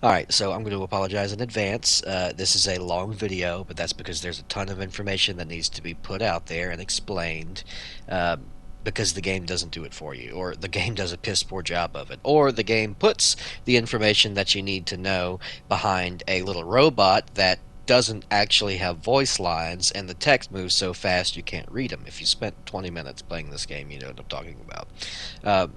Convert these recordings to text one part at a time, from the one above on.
Alright, so I'm going to apologize in advance. This is a long video, but that's because there's a ton of information that needs to be put out there and explained, because the game doesn't do it for you, or the game does a piss poor job of it, or the game puts the information that you need to know behind a little robot that doesn't actually have voice lines, and the text moves so fast you can't read them. If you spent 20 minutes playing this game, you know what I'm talking about. Uh,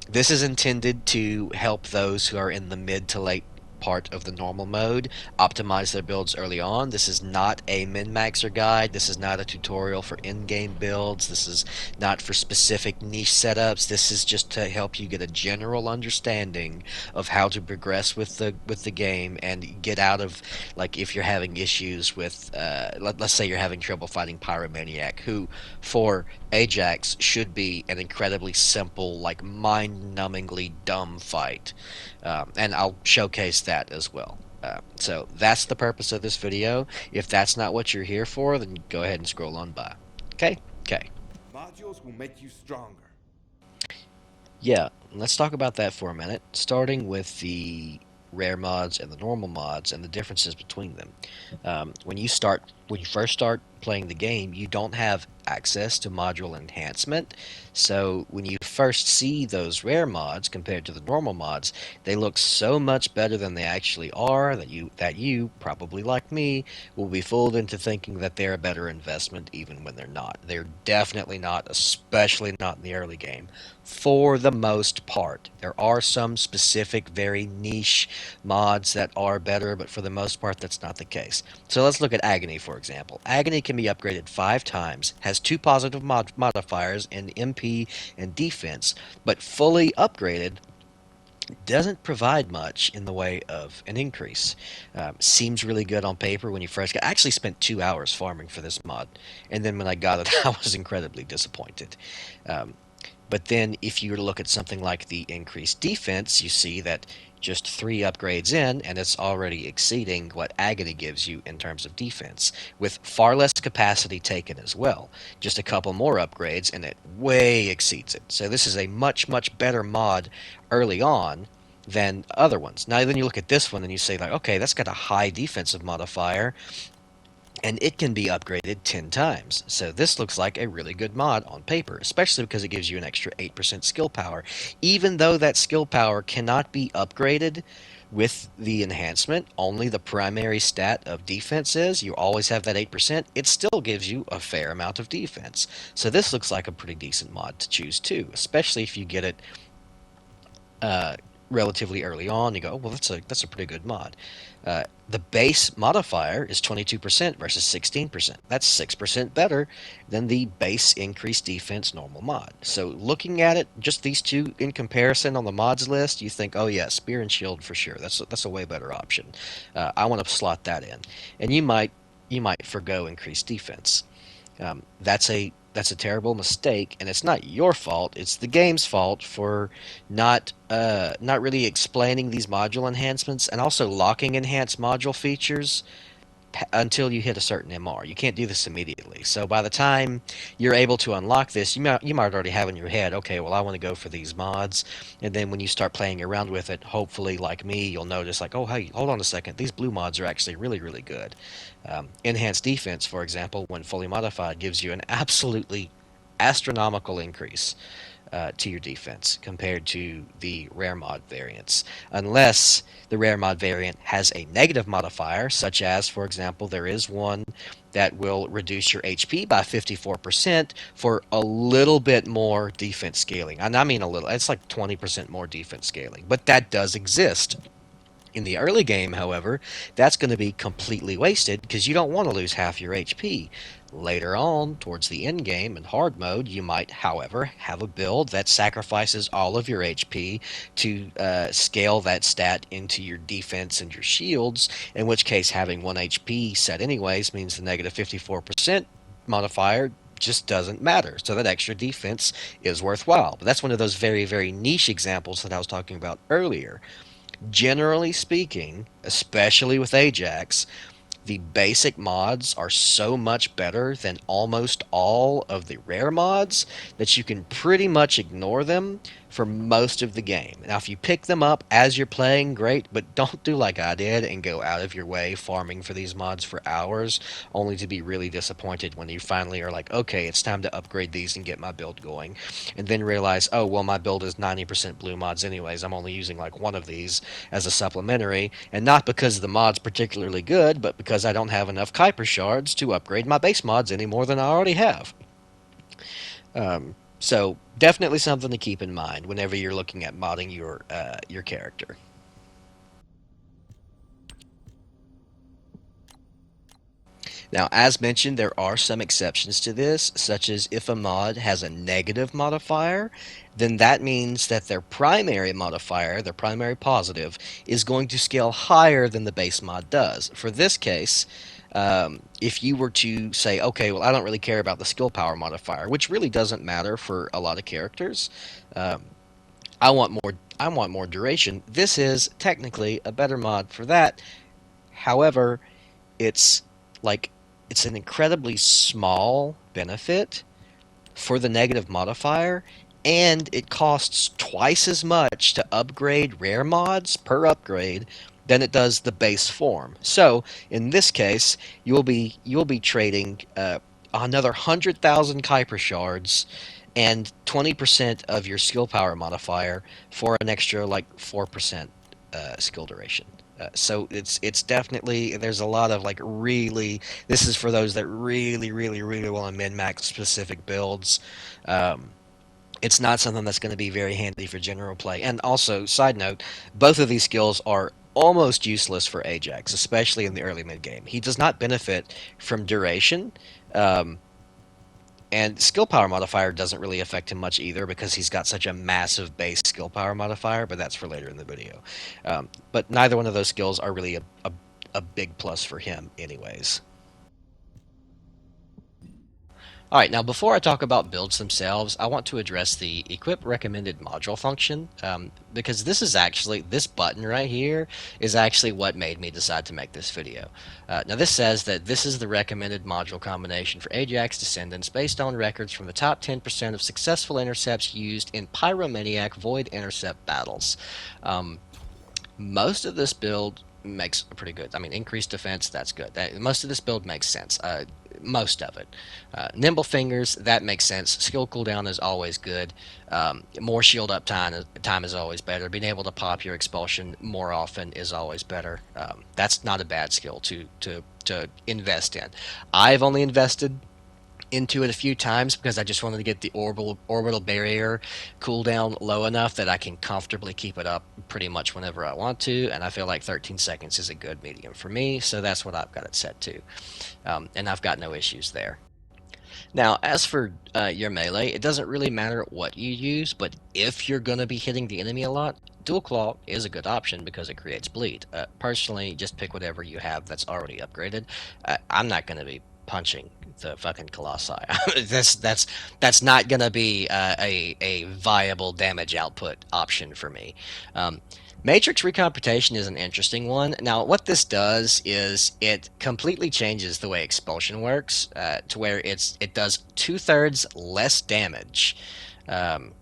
this is intended to help those who are in the mid to late part of the normal mode optimize their builds early on. This is not a min-maxer guide. This is not a tutorial for in-game builds. This is not for specific niche setups. This is just to help you get a general understanding of how to progress with the game and get out of, like, if you're having issues with let's say you're having trouble fighting Pyromaniac, who for Ajax should be an incredibly simple, like mind-numbingly dumb fight, and I'll showcase that as well. So that's the purpose of this video. If that's not what you're here for, then go ahead and scroll on by. Okay? Okay. Modules will make you stronger. Yeah, let's talk about that for a minute, starting with the rare mods and the normal mods and the differences between them. When you first start playing the game, you don't have access to module enhancement. So when you first see those rare mods compared to the normal mods, they look so much better than they actually are that you probably like me will be fooled into thinking that they're a better investment even when they're not. They're definitely not, especially not in the early game. For the most part, there are some specific, very niche mods that are better, but for the most part, that's not the case. So let's look at Agony, for example. Agony can be upgraded 5 times, has 2 positive modifiers in MP and defense, but fully upgraded doesn't provide much in the way of an increase. Seems really good on paper when you first get. I actually spent 2 hours farming for this mod, and then when I got it, I was incredibly disappointed. Um, but then if you were to look at something like the increased defense, you see that just 3 upgrades in, and it's already exceeding what Agony gives you in terms of defense, with far less capacity taken as well. Just a couple more upgrades, and it way exceeds it. So this is a much, much better mod early on than other ones. Now then you look at this one and you say, like, okay, that's got a high defensive modifier, and it can be upgraded 10 times. So this looks like a really good mod on paper, especially because it gives you an extra 8% skill power. Even though that skill power cannot be upgraded with the enhancement, only the primary stat of defense is, you always have that 8%, it still gives you a fair amount of defense. So this looks like a pretty decent mod to choose too, especially if you get it uh, relatively early on. You go, well, that's a pretty good mod. The base modifier is 22% versus 16%. That's 6% better than the base increased defense normal mod. So looking at it, just these two in comparison on the mods list, you think, oh yeah, spear and shield for sure. That's a way better option. I want to slot that in, and you might forgo increased defense. That's a terrible mistake, and it's not your fault. It's the game's fault for not really explaining these module enhancements and also locking enhanced module features until you hit a certain MR. You can't do this immediately. So by the time you're able to unlock this, you might already have in your head, okay, well, I want to go for these mods. And then when you start playing around with it, hopefully, like me, you'll notice, like, oh, hey, hold on a second, these blue mods are actually really, really good. Enhanced defense, for example, when fully modified, gives you an absolutely astronomical increase to your defense compared to the rare mod variants, unless the rare mod variant has a negative modifier, such as, for example, there is one that will reduce your HP by 54% for a little bit more defense scaling. And I mean a little, it's like 20% more defense scaling, but that does exist. In the early game, however, that's going to be completely wasted because you don't want to lose half your HP. Later on, towards the end game in hard mode, you might, however, have a build that sacrifices all of your HP to scale that stat into your defense and your shields, in which case having 1 HP set anyways means the negative 54% modifier just doesn't matter. So that extra defense is worthwhile. But that's one of those very, very niche examples that I was talking about earlier. Generally speaking, especially with Ajax, the basic mods are so much better than almost all of the rare mods that you can pretty much ignore them for most of the game. Now, if you pick them up as you're playing, great, but don't do like I did and go out of your way farming for these mods for hours, only to be really disappointed when you finally are like, okay, it's time to upgrade these and get my build going. And then realize, oh, well, my build is 90% blue mods anyways. I'm only using like one of these as a supplementary, and not because the mod's particularly good, but because I don't have enough Kuiper shards to upgrade my base mods any more than I already have. So definitely something to keep in mind whenever you're looking at modding your character. Now, as mentioned, there are some exceptions to this, such as if a mod has a negative modifier, then that means that their primary modifier, their primary positive, is going to scale higher than the base mod does. For this case, if you were to say, okay, well, I don't really care about the skill power modifier, which really doesn't matter for a lot of characters. Um, I want more. I want more duration. This is technically a better mod for that. However, it's like it's an incredibly small benefit for the negative modifier, and it costs twice as much to upgrade rare mods per upgrade than it does the base form. So in this case, you'll be trading another 100,000 Kuiper shards and 20% of your skill power modifier for an extra like 4% skill duration. So it's definitely there's a lot of like really this is for those that really want to min max specific builds. Um, it's not something that's going to be very handy for general play. And also, side note, both of these skills are almost useless for Ajax, especially in the early mid game. He does not benefit from duration. Um, and skill power modifier doesn't really affect him much either because he's got such a massive base skill power modifier, but that's for later in the video. But neither one of those skills are really a big plus for him, anyways. All right, now before I talk about builds themselves, I want to address the equip recommended module function because this button right here is actually what made me decide to make this video. Now this says that this is the recommended module combination for Ajax Descendants based on records from the top 10% of successful intercepts used in Pyromaniac Void Intercept battles. Um, Most of this build makes pretty good. I mean, increased defense, that's good. Most of this build makes sense. Most of it. Nimble fingers, that makes sense. Skill cooldown is always good. More shield up time is always better. Being able to pop your expulsion more often is always better. That's not a bad skill to invest in. I've only invested into it a few times because I just wanted to get the orbital barrier cooldown low enough that I can comfortably keep it up pretty much whenever I want to, and I feel like 13 seconds is a good medium for me, so that's what I've got it set to, and I've got no issues there. Now, as for your melee, it doesn't really matter what you use, but if you're going to be hitting the enemy a lot, Dual Claw is a good option because it creates bleed. Personally, just pick whatever you have that's already upgraded. I'm not going to be punching the fucking Colossi. That's not going to be a viable damage output option for me. Matrix Recomputation is an interesting one. Now, what this does is it completely changes the way Expulsion works to where it does 2/3 less damage. Um,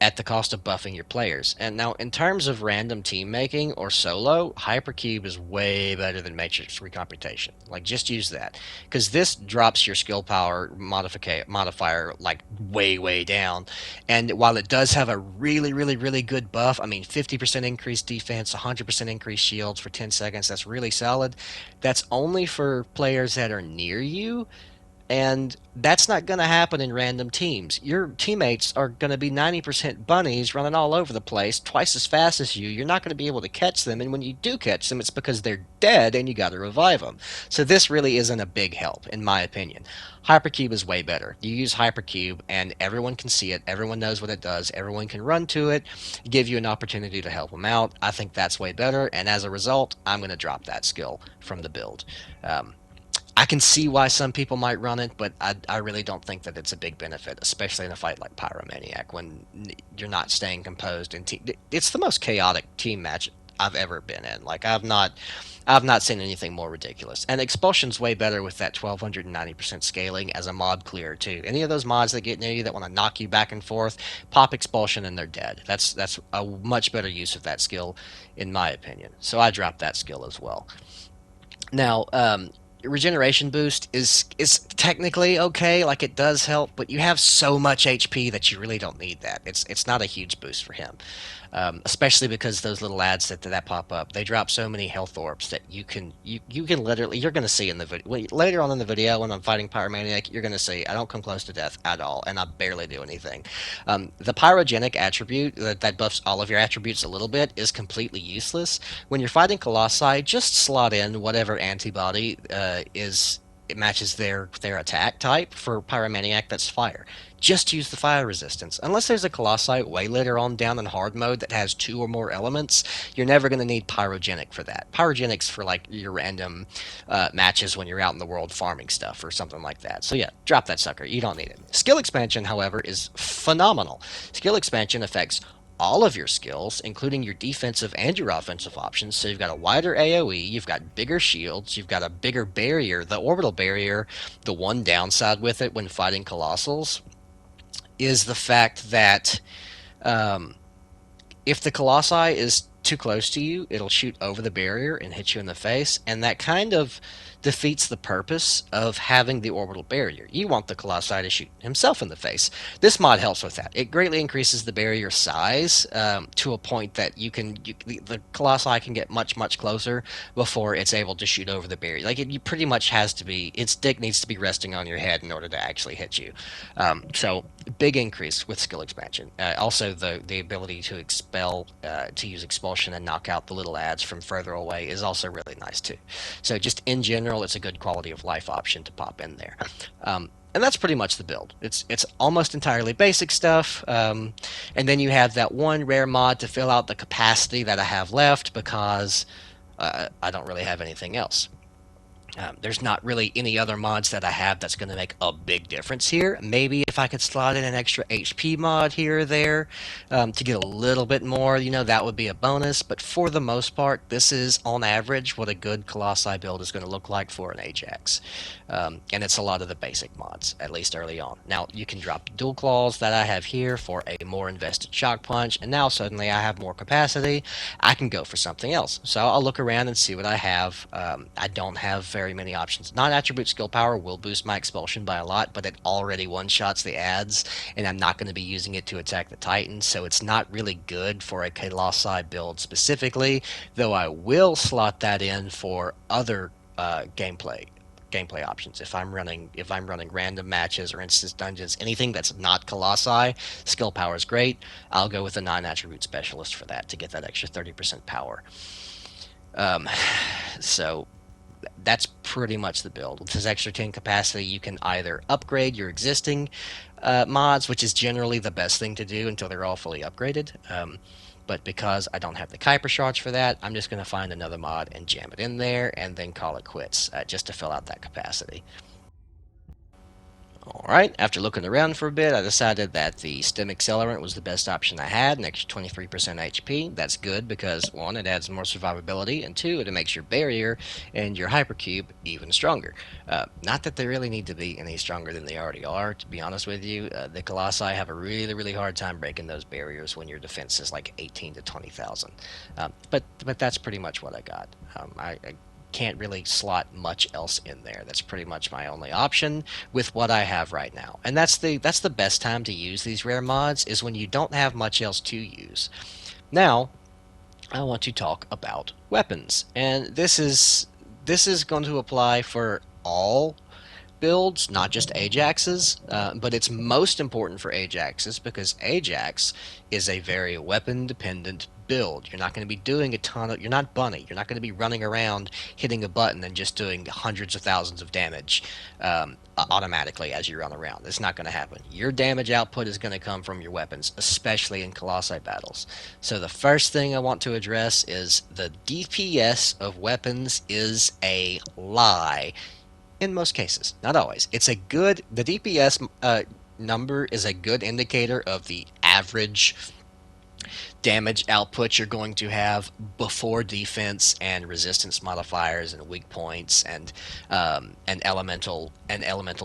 at the cost of buffing your players. And now, in terms of random team making or solo, Hypercube is way better than Matrix Recomputation. Like, just use that. Because this drops your skill power modifier, like, way down. And while it does have a really good buff, I mean, 50% increased defense, 100% increased shields for 10 seconds, that's really solid. That's only for players that are near you, and that's not going to happen in random teams. Your teammates are going to be 90% bunnies running all over the place, twice as fast as you. You're not going to be able to catch them, and when you do catch them, it's because they're dead and you got to revive them. So this really isn't a big help, in my opinion. Hypercube is way better. You use Hypercube, and everyone can see it. Everyone knows what it does. Everyone can run to it, give you an opportunity to help them out. I think that's way better, and as a result, I'm going to drop that skill from the build. Um, I can see why some people might run it, but I really don't think that it's a big benefit, especially in a fight like Pyromaniac when you're not staying composed. And it's the most chaotic team match I've ever been in. Like I've not seen anything more ridiculous. And Expulsion's way better with that 1290% scaling as a mod clear too. Any of those mods that get near you that want to knock you back and forth, pop Expulsion and they're dead. That's a much better use of that skill, in my opinion. So I dropped that skill as well. Now, regeneration boost is technically okay, like it does help, but you have so much HP that you really don't need that. It's not a huge boost for him, especially because those little ads that pop up, they drop so many health orbs that you can literally, you're going to see in the video later on in the video when I'm fighting Pyromaniac, you're going to see I don't come close to death at all, and I barely do anything. The pyrogenic attribute that buffs all of your attributes a little bit is completely useless. When you're fighting Colossi, just slot in whatever antibody is it matches their attack type. For Pyromaniac, that's fire. Just use the fire resistance. Unless there's a Colossi way later on down in hard mode that has two or more elements, you're never going to need Pyrogenic for that. Pyrogenic's for like your random matches when you're out in the world farming stuff or something like that. So yeah, drop that sucker. You don't need it. Skill expansion, however, is phenomenal. Skill expansion affects all of your skills, including your defensive and your offensive options. So you've got a wider AoE, you've got bigger shields, you've got a bigger barrier. The orbital barrier, the one downside with it when fighting Colossals is the fact that um, if the Colossi is too close to you, it'll shoot over the barrier and hit you in the face, and that kind of defeats the purpose of having the orbital barrier. You want the Colossi to shoot himself in the face. This mod helps with that. It greatly increases the barrier size to a point that the Colossi can get much closer before it's able to shoot over the barrier. Like it pretty much has to be, its dick needs to be resting on your head in order to actually hit you. So big increase with skill expansion. Also, the ability to to use expulsion and knock out the little ads from further away is also really nice too. So just in general, it's a good quality of life option to pop in there. And that's pretty much the build. It's almost entirely basic stuff, and then you have that one rare mod to fill out the capacity that I have left because I don't really have anything else. There's not really any other mods that I have that's going to make a big difference here. Maybe if I could slot in an extra HP mod here or there to get a little bit more, that would be a bonus. But for the most part, this is on average what a good Colossi build is going to look like for an Ajax. And it's a lot of the basic mods, at least early on. Now, you can drop dual claws that I have here for a more invested shock punch, and now suddenly I have more capacity. I can go for something else. So I'll look around and see what I have. I don't have very many options. Non-attribute skill power will boost my expulsion by a lot, but it already one-shots the ads, and I'm not going to be using it to attack the Titans, so it's not really good for a Colossi build specifically, though I will slot that in for other gameplay options. If I'm running random matches or instance dungeons, anything that's not Colossi, skill power is great. I'll go with a non-attribute specialist for that to get that extra 30% power. Um, so that's pretty much the build. With this extra 10 capacity, you can either upgrade your existing mods, which is generally the best thing to do until they're all fully upgraded. But because I don't have the Kuiper shards for that, I'm just going to find another mod and jam it in there and then call it quits just to fill out that capacity. Alright, after looking around for a bit, I decided that the stem accelerant was the best option I had, an extra 23% HP. That's good because, one, it adds more survivability, and two, it makes your barrier and your hypercube even stronger. Not that they really need to be any stronger than they already are, to be honest with you. The Colossi have a really hard time breaking those barriers when your defense is like 18 to 20,000. But that's pretty much what I got. I can't really slot much else in there. That's pretty much my only option with what I have right now. And that's the best time to use these rare mods, is when you don't have much else to use. Now, I want to talk about weapons. And this is going to apply for all builds, not just Ajax's, but it's most important for Ajax's because Ajax is a very weapon dependent build. You're not going to be doing a ton of, you're not Bunny, you're not going to be running around hitting a button and just doing hundreds of thousands of damage automatically as you run around. It's not going to happen. Your damage output is going to come from your weapons, especially in Colossi battles. So the first thing I want to address is the DPS of weapons is a lie in most cases, not always. The DPS number is a good indicator of the average damage output you're going to have before defense and resistance modifiers and weak points and elemental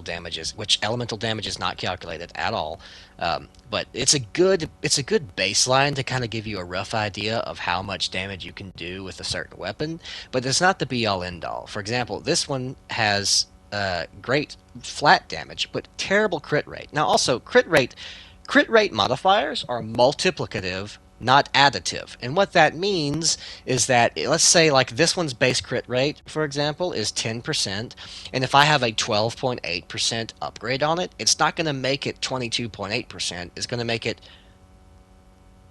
damages, which elemental damage is not calculated at all. But it's a good baseline to kind of give you a rough idea of how much damage you can do with a certain weapon, but it's not the be all end all. For example, this one has great flat damage, but terrible crit rate. Now, also crit rate modifiers are multiplicative, not additive. And what that means is that, let's say, like this one's base crit rate, for example, is 10%. And if I have a 12.8% upgrade on it, it's not going to make it 22.8%. It's going to make it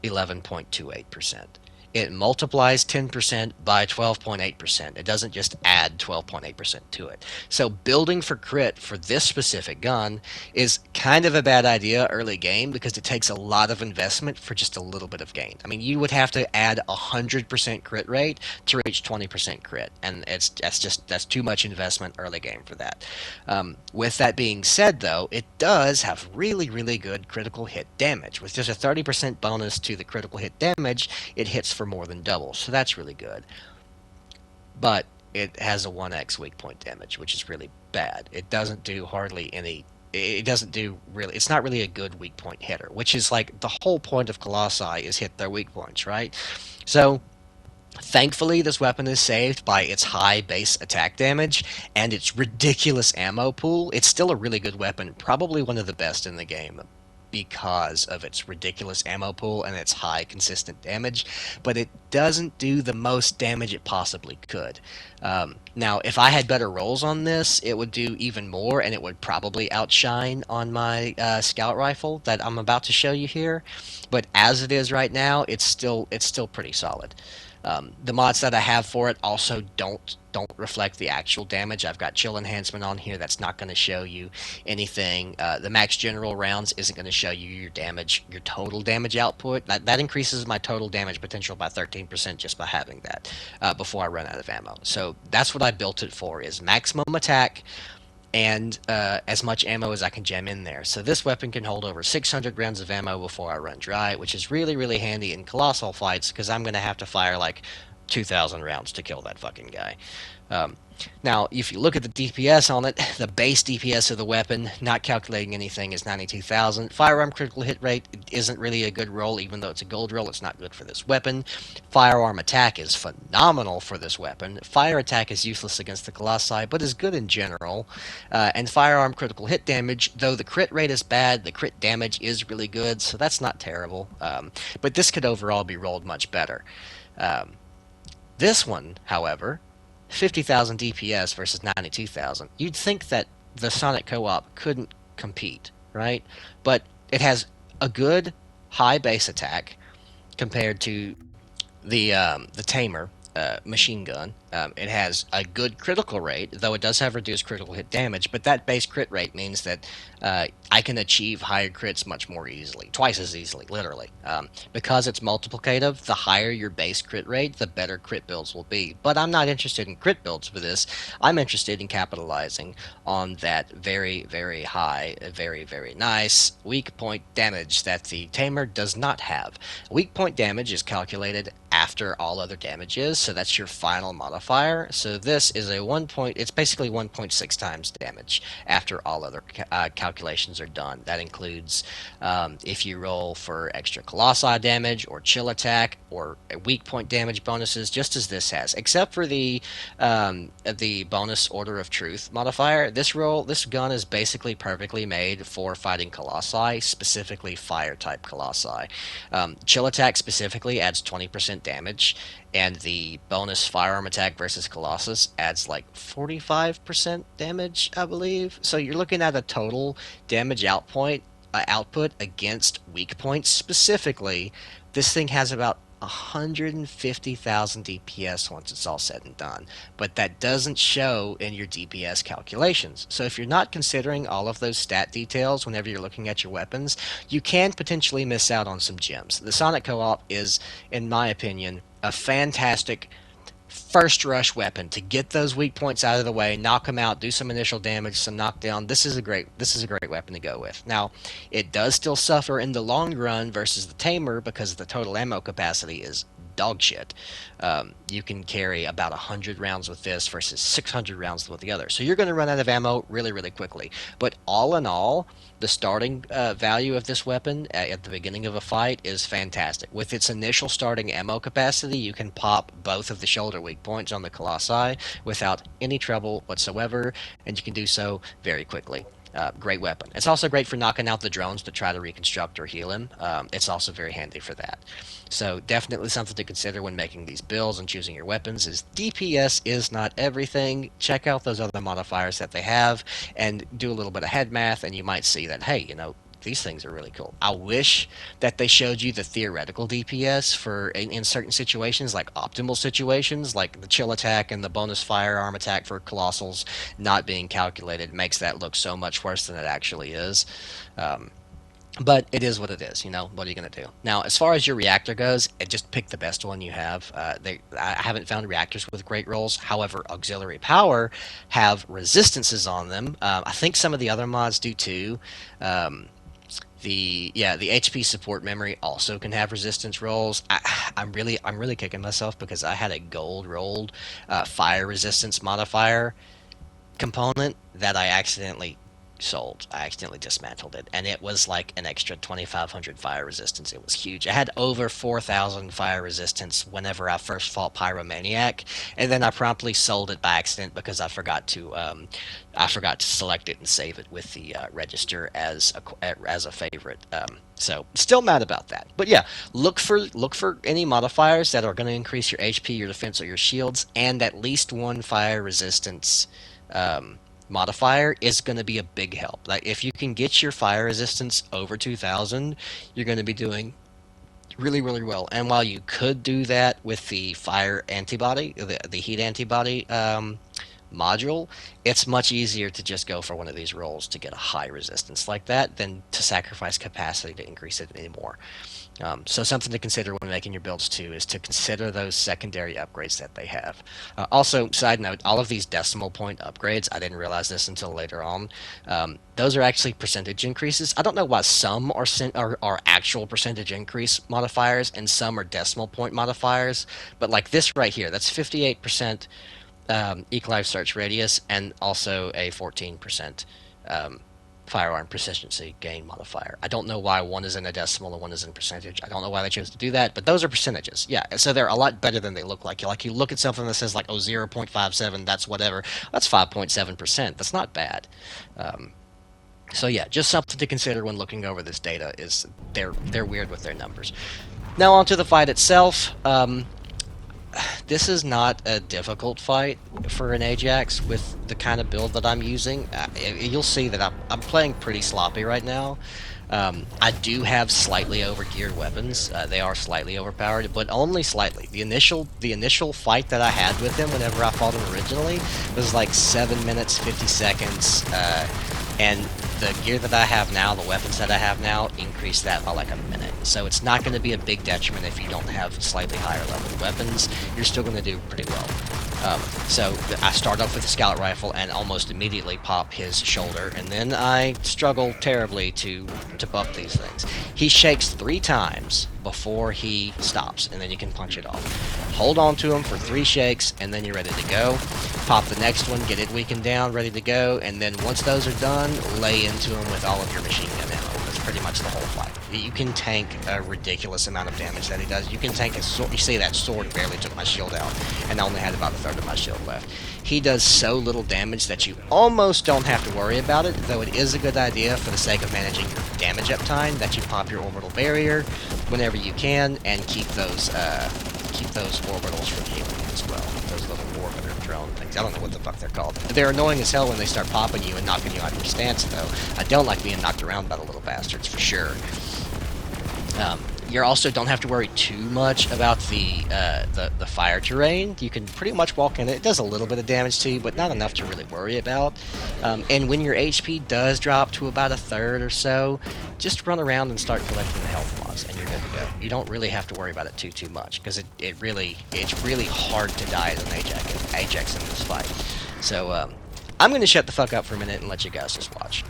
11.28%. It multiplies 10% by 12.8%. It doesn't just add 12.8% to it. So building for crit for this specific gun is kind of a bad idea early game because it takes a lot of investment for just a little bit of gain. I mean, you would have to add 100% crit rate to reach 20% crit, and that's too much investment early game for that. With that being said, though, it does have really, really good critical hit damage. With just a 30% bonus to the critical hit damage, it hits for more than double, so that's really good. But it has a 1x weak point damage, which is really bad. It doesn't do hardly any. It doesn't do really. It's not really a good weak point hitter, which is like the whole point of Colossi is hit their weak points, right? So thankfully, this weapon is saved by its high base attack damage and its ridiculous ammo pool. It's still a really good weapon, probably one of the best in the game because of its ridiculous ammo pool and its high consistent damage, but it doesn't do the most damage it possibly could. Now, if I had better rolls on this, it would do even more, and it would probably outshine on my scout rifle that I'm about to show you here. But as it is right now, it's still pretty solid. The mods that I have for it also don't reflect the actual damage. I've got chill enhancement on here that's not going to show you anything. The max general rounds isn't going to show you your damage, your total damage output. That increases my total damage potential by 13% just by having that before I run out of ammo. So that's what I built it for: is maximum attack and as much ammo as I can jam in there. So this weapon can hold over 600 rounds of ammo before I run dry, which is really, really handy in colossal fights because I'm going to have to fire like 2,000 rounds to kill that fucking guy. Um, Now, if you look at the DPS on it, the base DPS of the weapon, not calculating anything, is 92,000. Firearm critical hit rate isn't really a good roll, even though it's a gold roll. It's not good for this weapon. Firearm attack is phenomenal for this weapon. Fire attack is useless against the Colossi, but is good in general. And firearm critical hit damage, though the crit rate is bad, the crit damage is really good, so that's not terrible. But this could overall be rolled much better. Um, this one, however, 50,000 DPS versus 92,000. You'd think that the Sonic co-op couldn't compete, right? But it has a good high base attack compared to the Tamer machine gun. It has a good critical rate, though it does have reduced critical hit damage. But that base crit rate means that I can achieve higher crits much more easily, twice as easily, literally. Because it's multiplicative, the higher your base crit rate, the better crit builds will be. But I'm not interested in crit builds for this. I'm interested in capitalizing on that very, very high, very, very nice weak point damage that the Tamer does not have. Weak point damage is calculated after all other damages, so that's your final modifier. So this is a 1 point, it's basically 1.6 times damage after all other calculations are done. That includes if you roll for extra colossi damage or chill attack or weak point damage bonuses, just as this has, except for the bonus order of truth modifier. This gun is basically perfectly made for fighting colossi, specifically fire type colossi. Chill attack specifically adds 20% damage, and the bonus firearm attack versus Colossus adds like 45% damage, I believe. So you're looking at a total damage output against weak points specifically. This thing has about 150,000 DPS once it's all said and done, but that doesn't show in your DPS calculations. So if you're not considering all of those stat details whenever you're looking at your weapons, you can potentially miss out on some gems. The Sonic Co-op is, in my opinion, a fantastic first rush weapon to get those weak points out of the way, knock them out, do some initial damage, some knockdown. This is a great weapon to go with. Now, it does still suffer in the long run versus the Tamer because the total ammo capacity is dog shit. You can carry about 100 rounds with this versus 600 rounds with the other. So you're going to run out of ammo really, really quickly. But all in all, the starting value of this weapon at the beginning of a fight is fantastic. With its initial starting ammo capacity, you can pop both of the shoulder weak points on the Colossi without any trouble whatsoever, and you can do so very quickly. Great weapon. It's also great for knocking out the drones to try to reconstruct or heal him. It's also very handy for that. So definitely something to consider when making these builds and choosing your weapons is DPS is not everything. Check out those other modifiers that they have and do a little bit of head math, and you might see that, hey, these things are really cool. I wish that they showed you the theoretical DPS for in certain situations, like optimal situations, like the chill attack and the bonus firearm attack for colossals not being calculated makes that look so much worse than it actually is. But it is what it is. What are you going to do? Now, as far as your reactor goes, just pick the best one you have. I haven't found reactors with great rolls. However, auxiliary power have resistances on them. I think some of the other mods do too. The HP support memory also can have resistance rolls. I'm really kicking myself because I had a gold rolled fire resistance modifier component that I accidentally sold. I accidentally dismantled it, and it was like an extra 2,500 fire resistance. It was huge. I had over 4,000 fire resistance whenever I first fought Pyromaniac, and then I promptly sold it by accident because I forgot to select it and save it with the register as a favorite. So still mad about that. But yeah, look for any modifiers that are going to increase your HP, your defense, or your shields, and at least one fire resistance modifier is going to be a big help. Like if you can get your fire resistance over 2,000, you're going to be doing really, really well. And while you could do that with the fire antibody, the heat antibody module, it's much easier to just go for one of these rolls to get a high resistance like that than to sacrifice capacity to increase it anymore. So something to consider when making your builds too is to consider those secondary upgrades that they have. Also, side note, all of these decimal point upgrades, I didn't realize this until later on. Those are actually percentage increases. I don't know why some are actual percentage increase modifiers and some are decimal point modifiers, but like this right here, that's 58% equalize search radius and also a 14% firearm proficiency gain modifier. I don't know why one is in a decimal and one is in percentage. I don't know why they chose to do that, but those are percentages. Yeah, so they're a lot better than they look like. Like you look at something that says like 0.57, that's whatever. That's 5.7%. That's not bad. So yeah, just something to consider when looking over this data is they're weird with their numbers. Now onto the fight itself. This is not a difficult fight for an Ajax with the kind of build that I'm using. You'll see that I'm playing pretty sloppy right now. I do have slightly overgeared weapons. They are slightly overpowered, but only slightly. The initial fight that I had with him whenever I fought him originally was like 7 minutes 50 seconds, and the gear that I have now, the weapons that I have now, increase that by like a minute. So it's not going to be a big detriment if you don't have slightly higher level weapons. You're still going to do pretty well. So I start off with a scout rifle and almost immediately pop his shoulder, and then I struggle terribly to buff these things. He shakes 3 times before he stops, and then you can punch it off. Hold on to him for 3 shakes, and then you're ready to go. Pop the next one, get it weakened down, ready to go, and then once those are done, lay into him with all of your machine gun ammo. That's pretty much the whole fight. You can tank a ridiculous amount of damage that he does. You can tank a sword. You see that sword barely took my shield out, and I only had about a third of my shield left. He does so little damage that you almost don't have to worry about it, though it is a good idea for the sake of managing your damage uptime that you pop your orbital barrier whenever you can, and keep those orbitals from healing as well. Those little orbiter drone things. I don't know what the fuck they're called. They're annoying as hell when they start popping you and knocking you out of your stance, though. I don't like being knocked around by the little bastards, for sure. you also don't have to worry too much about the fire terrain. You can pretty much walk in it. It does a little bit of damage to you, but not enough to really worry about. And when your HP does drop to about a third or so, just run around and start collecting the health mods, and you're good to go. You don't really have to worry about it too much, because it's really hard to die as an Ajax in this fight. So I'm going to shut the fuck up for a minute and let you guys just watch.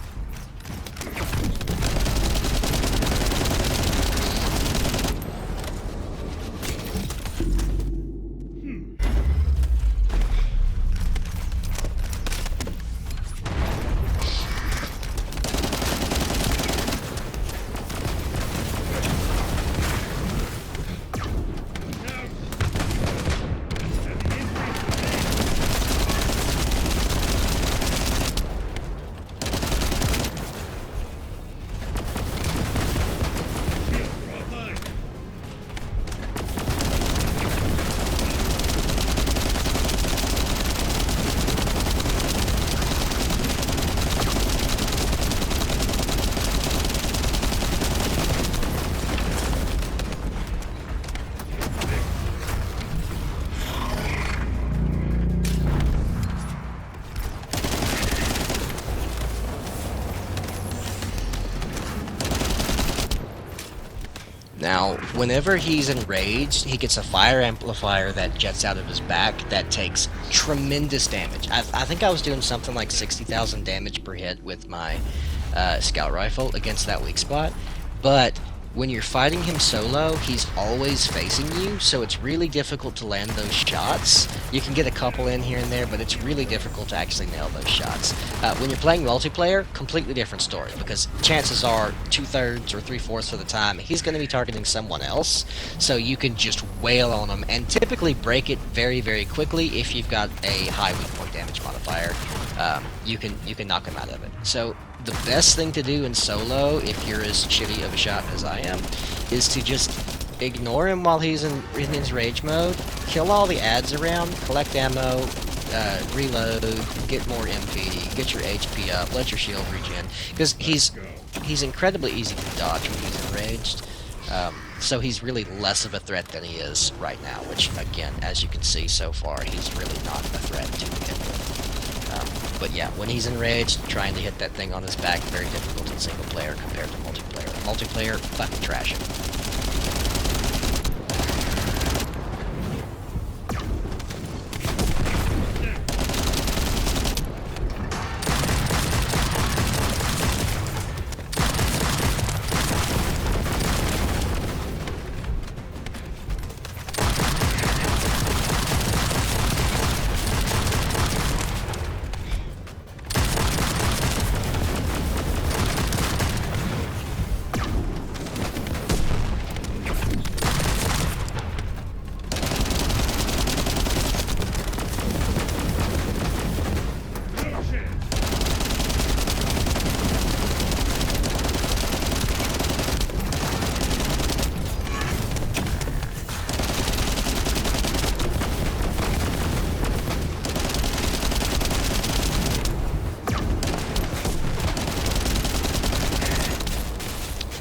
Now, whenever he's enraged, he gets a fire amplifier that jets out of his back that takes tremendous damage. I think I was doing something like 60,000 damage per hit with my scout rifle against that weak spot, but when you're fighting him solo, he's always facing you, so it's really difficult to land those shots. You can get a couple in here and there, but it's really difficult to actually nail those shots. When you're playing multiplayer, completely different story, because chances are 2/3 or 3/4 of the time he's going to be targeting someone else, so you can just wail on him and typically break it very, very quickly if you've got a high weak point damage modifier. You can knock him out of it. So the best thing to do in solo, if you're as shitty of a shot as I am, is to just ignore him while he's in his rage mode, kill all the ads around, collect ammo, reload, get more MP, get your HP up, let your shield regen, because he's incredibly easy to dodge when he's enraged. So he's really less of a threat than he is right now, which, again, as you can see so far, he's really not a threat to begin with. But yeah, when he's enraged, trying to hit that thing on his back, very difficult in single player compared to multiplayer. Multiplayer, fucking trash it.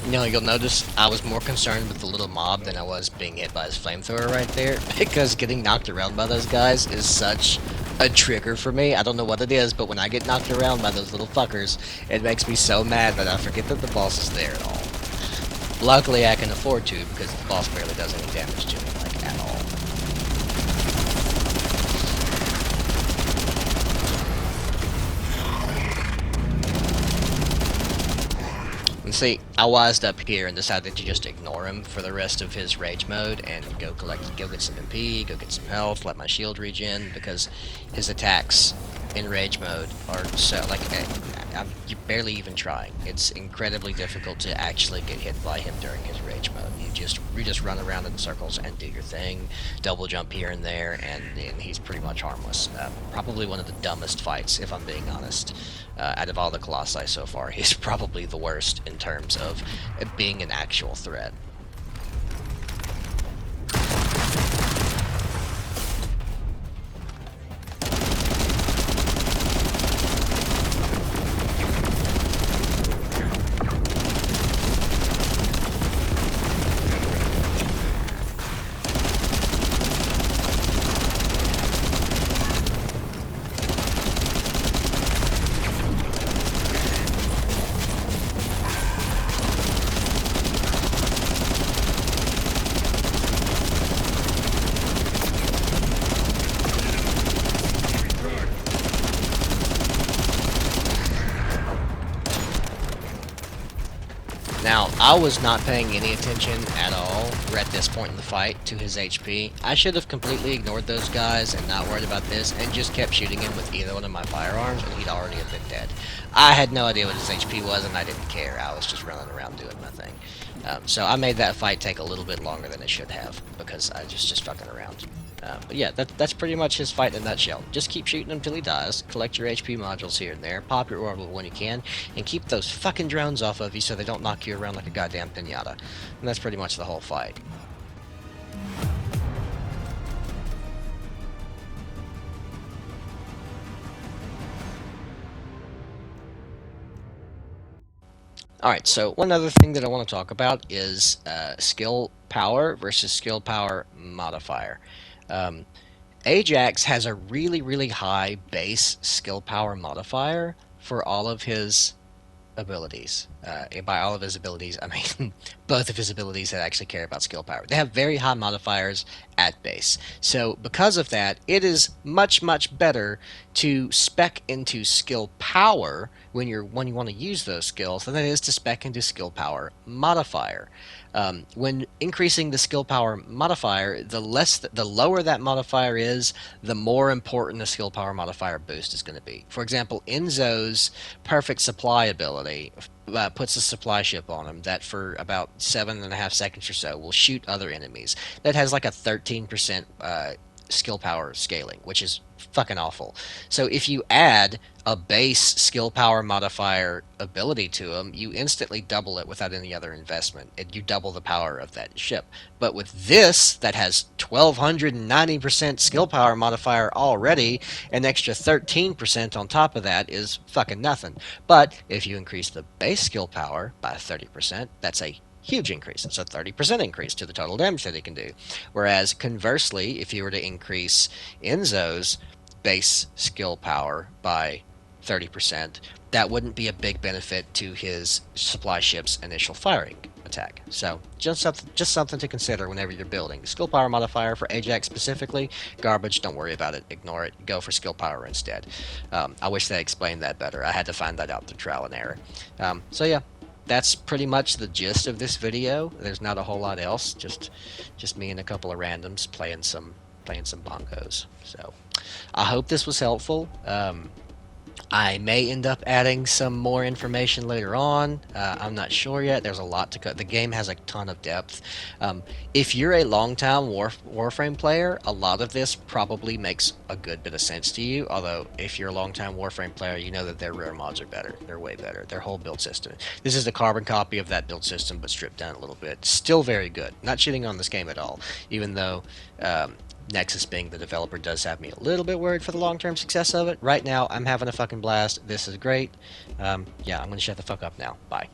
You know, you'll notice I was more concerned with the little mob than I was being hit by his flamethrower right there, because getting knocked around by those guys is such a trigger for me. I don't know what it is, but when I get knocked around by those little fuckers, it makes me so mad that I forget that the boss is there at all. Luckily, I can afford to, because the boss barely does any damage to me, like, at all. See, I wised up here and decided to just ignore him for the rest of his rage mode and go get some MP, go get some health, let my shield regen, because his attacks in rage mode are so, like, you're barely even trying. It's incredibly difficult to actually get hit by him during his rage mode. You just run around in circles and do your thing, double jump here and there, and he's pretty much harmless. Probably one of the dumbest fights, if I'm being honest. Out of all the Colossi so far, he's probably the worst in terms of being an actual threat. I was not paying any attention at all at this point in the fight to his HP. I should have completely ignored those guys and not worried about this and just kept shooting him with either one of my firearms and he'd already have been dead. I had no idea what his HP was and I didn't care. I was just running around doing my thing. So I made that fight take a little bit longer than it should have because I was just fucking around. But yeah, that's pretty much his fight in a nutshell. Just keep shooting him till he dies, collect your HP modules here and there, pop your orbital when you can, and keep those fucking drones off of you so they don't knock you around like a goddamn pinata. And that's pretty much the whole fight. Alright, so one other thing that I want to talk about is skill power versus skill power modifier. Um, Ajax has a really, really high base skill power modifier for all of his abilities. And by all of his abilities, I mean both of his abilities that actually care about skill power. They have very high modifiers at base. So because of that, it is much, much better to spec into skill power when you want to use those skills than it is to spec into skill power modifier. When increasing the skill power modifier, the lower that modifier is, the more important the skill power modifier boost is going to be. For example, Enzo's perfect supply ability puts a supply ship on him that for about 7.5 seconds or so will shoot other enemies. That has like a 13% skill power scaling, which is fucking awful. So if you add a base skill power modifier ability to them, you instantly double it without any other investment, and you double the power of that ship. But with this, that has 1290% skill power modifier already, an extra 13% on top of that is fucking nothing. But if you increase the base skill power by 30%, that's a huge increase. It's a 30% increase to the total damage that it can do. Whereas conversely, if you were to increase Enzo's base skill power by 30%, that wouldn't be a big benefit to his supply ship's initial firing attack. So just something to consider whenever you're building. Skill power modifier for Ajax specifically, garbage. Don't worry about it. Ignore it. Go for skill power instead. I wish they explained that better. I had to find that out through trial and error. So yeah, that's pretty much the gist of this video. There's not a whole lot else. Just me and a couple of randoms playing some bongos. So I hope this was helpful. I may end up adding some more information later on. I'm not sure yet. There's a lot to cut. The game has a ton of depth. If you're a long-time Warframe player, a lot of this probably makes a good bit of sense to you. Although, if you're a long-time Warframe player, you know that their rare mods are better. They're way better. Their whole build system. This is a carbon copy of that build system, but stripped down a little bit. Still very good. Not shitting on this game at all, even though Nexus, being the developer, does have me a little bit worried for the long-term success of it. Right now, I'm having a fucking blast. This is great. Yeah, I'm gonna shut the fuck up now. Bye.